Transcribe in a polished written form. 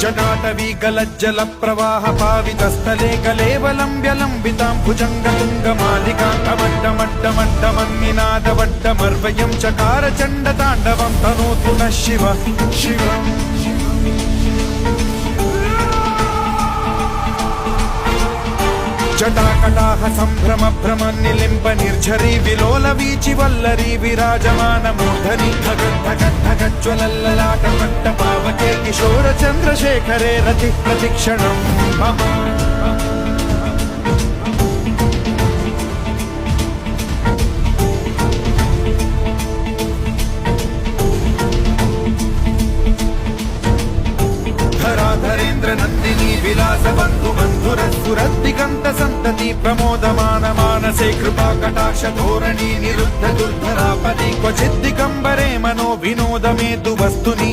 जटाटवी गलज्जल प्रवाह पावितस्थले कलेवलं व्यलम्बितां भुजङ्गतुङ्गमालिकाङ्गमड्डमड्डमड्डमन्निनादवड्डमर्वयं चकार चण्डताण्डवं तनोतु नः शिव शिवम् जटाकटाह सम्भ्रम भ्रम निलिम्ब निर्झरी विलोल वीचि वल्लरी विराजमान मूर्धनि धगद्धगद्धगज्ज्वलल्ललाट पट्ट पावके किशोर चन्द्रशेखरे रति प्रतिक्षणं मम धराधरेन्द्र नन्दिनी विलास बन्धु बन्धुरस्फुरद्दिगन्त सन्तति प्रमोदमान मानसे कृपा कटाक्ष धोरणी निरुद्ध दुर्धरापदि क्वचिद्दिगम्बरे मनो विनोद मे तु वस्तुनि